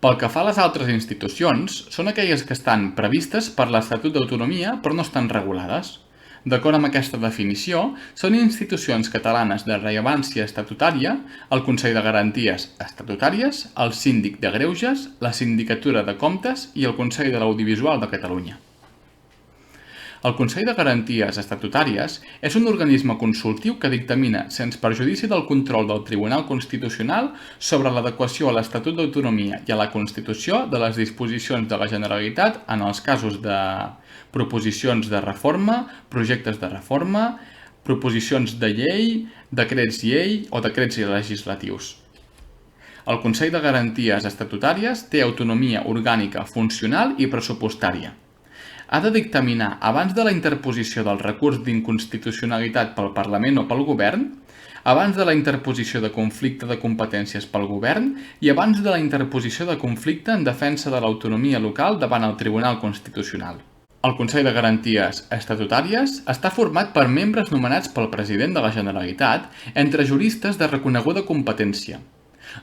Pel que fa a les altres institucions, són aquelles que estan previstes per l'Estatut d'Autonomia però no estan regulades. D'acord amb aquesta definició, són institucions catalanes de rellevància estatutària el Consell de Garanties Estatutàries, el Síndic de Greuges, la Sindicatura de Comptes i el Consell de l'Audiovisual de Catalunya. El Consell de Garanties Estatutàries és un organisme consultiu que dictamina, sense perjudici del control del Tribunal Constitucional, sobre l'adequació a l'Estatut d'Autonomia i a la Constitució de les disposicions de la Generalitat en els casos de proposicions de reforma, projectes de reforma, proposicions de llei, decrets llei o decrets legislatius. El Consell de Garanties Estatutàries té autonomia orgànica, funcional i pressupostària. Ha de dictaminar, abans de la interposició del recurs d'inconstitucionalitat pel Parlament o pel Govern, abans de la interposició de conflicte de competències pel Govern i abans de la interposició de conflicte en defensa de l'autonomia local davant el Tribunal Constitucional. El Consell de Garanties Estatutàries està format per membres nomenats pel President de la Generalitat entre juristes de reconeguda competència,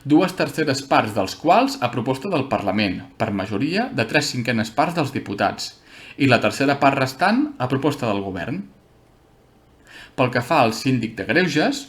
2/3 parts dels quals a proposta del Parlament, per majoria de 3/5 parts dels diputats, i la tercera part restant a proposta del Govern. Pel que fa al Síndic de Greuges,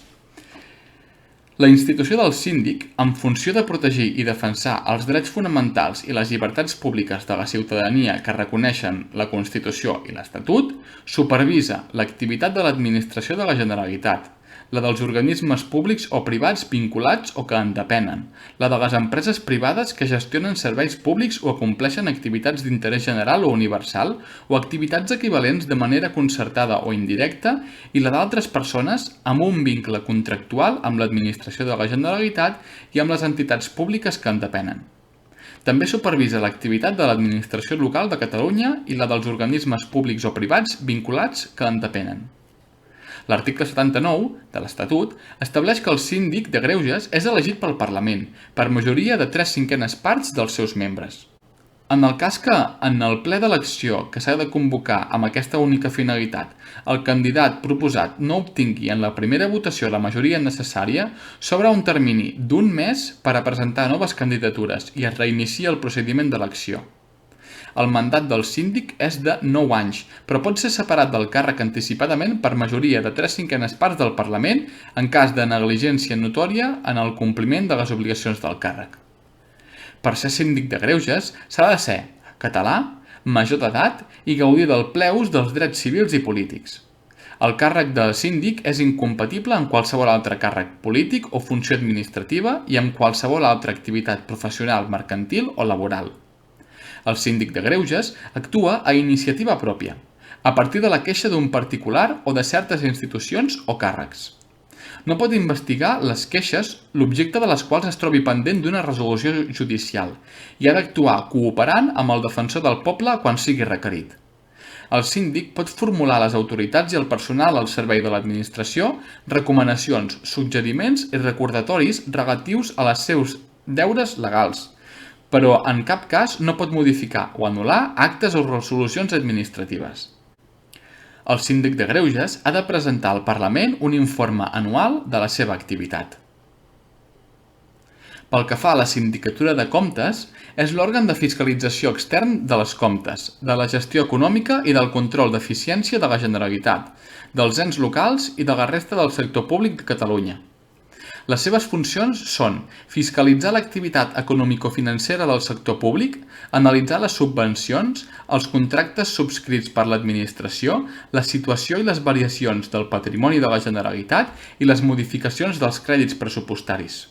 la institució del síndic, en funció de protegir i defensar els drets fonamentals i les llibertats públiques de la ciutadania que reconeixen la Constitució i l'Estatut, supervisa l'activitat de l'administració de la Generalitat, la dels organismes públics o privats vinculats o que en depenen, la de les empreses privades que gestionen serveis públics o acompleixen activitats d'interès general o universal o activitats equivalents de manera concertada o indirecta i la d'altres persones amb un vincle contractual amb l'administració de la Generalitat i amb les entitats públiques que en depenen. També supervisa l'activitat de l'administració local de Catalunya i la dels organismes públics o privats vinculats que en depenen. L'article 79 de l'Estatut estableix que el síndic de Greuges és elegit pel Parlament, per majoria de 3/5 parts dels seus membres. En el cas que, en el ple d'elecció que s'ha de convocar amb aquesta única finalitat, el candidat proposat no obtingui en la primera votació la majoria necessària, s'obre un termini d'1 mes per a presentar noves candidatures i es reinicia el procediment d'elecció. El mandat del síndic és de 9 anys, però pot ser separat del càrrec anticipadament per majoria de 3/5 parts del Parlament en cas de negligència notòria en el compliment de les obligacions del càrrec. Per ser síndic de Greuges s'ha de ser català, major d'edat i gaudir del ple ús dels drets civils i polítics. El càrrec de síndic és incompatible amb qualsevol altre càrrec polític o funció administrativa i amb qualsevol altra activitat professional, mercantil o laboral. El síndic de Greuges actua a iniciativa pròpia, a partir de la queixa d'un particular o de certes institucions o càrrecs. No pot investigar les queixes l'objecte de les quals es trobi pendent d'una resolució judicial i ha d'actuar cooperant amb el defensor del poble quan sigui requerit. El síndic pot formular a les autoritats i al personal al servei de l'administració recomanacions, suggeriments i recordatoris relatius a les seus deures legals, però en cap cas no pot modificar o anul·lar actes o resolucions administratives. El síndic de Greuges ha de presentar al Parlament un informe anual de la seva activitat. Pel que fa a la Sindicatura de Comptes, és l'òrgan de fiscalització extern de les comptes, de la gestió econòmica i del control d'eficiència de la Generalitat, dels ens locals i de la resta del sector públic de Catalunya. Les seves funcions són fiscalitzar l'activitat econòmico-financera del sector públic, analitzar les subvencions, els contractes subscrits per l'administració, la situació i les variacions del patrimoni de la Generalitat i les modificacions dels crèdits pressupostaris.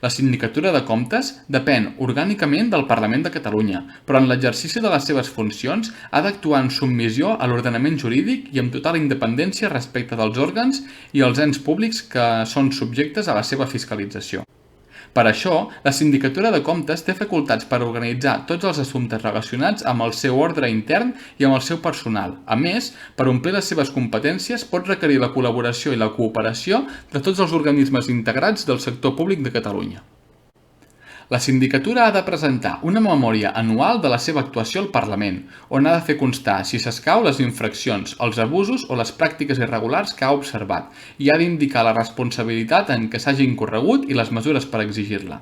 La Sindicatura de Comptes depèn orgànicament del Parlament de Catalunya, però en l'exercici de les seves funcions ha d'actuar en submissió a l'ordenament jurídic i amb total independència respecte dels òrgans i els ens públics que són subjectes a la seva fiscalització. Per això, la Sindicatura de Comptes té facultats per organitzar tots els assumptes relacionats amb el seu ordre intern i amb el seu personal. A més, per omplir les seves competències, pot requerir la col·laboració i la cooperació de tots els organismes integrats del sector públic de Catalunya. La Sindicatura ha de presentar una memòria anual de la seva actuació al Parlament, on ha de fer constar, si s'escau, les infraccions, els abusos o les pràctiques irregulars que ha observat i ha d'indicar la responsabilitat en què s'hagi incorregut i les mesures per exigir-la.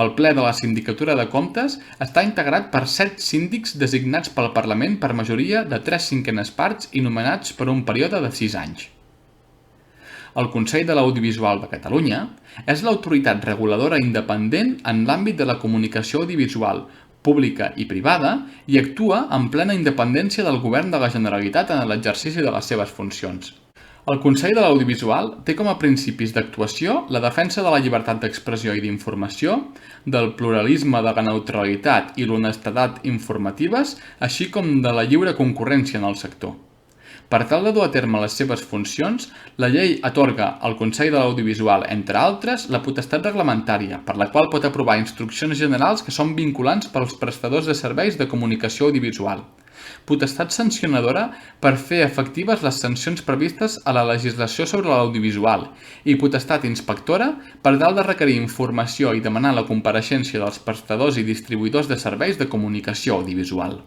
El ple de la Sindicatura de Comptes està integrat per 7 síndics designats pel Parlament per majoria de 3/5 parts i nomenats per un període de 6 anys. El Consell de l'Audiovisual de Catalunya és l'autoritat reguladora independent en l'àmbit de la comunicació audiovisual, pública i privada, i actua en plena independència del Govern de la Generalitat en l'exercici de les seves funcions. El Consell de l'Audiovisual té com a principis d'actuació la defensa de la llibertat d'expressió i d'informació, del pluralisme, de la neutralitat i l'honestedat informatives, així com de la lliure concurrència en el sector. Per tal de dur a terme les seves funcions, la llei atorga al Consell de l'Audiovisual, entre altres, la potestat reglamentària, per la qual pot aprovar instruccions generals que són vinculants pels prestadors de serveis de comunicació audiovisual. Potestat sancionadora per fer efectives les sancions previstes a la legislació sobre l'audiovisual i potestat inspectora per tal de requerir informació i demanar la compareixença dels prestadors i distribuïdors de serveis de comunicació audiovisual.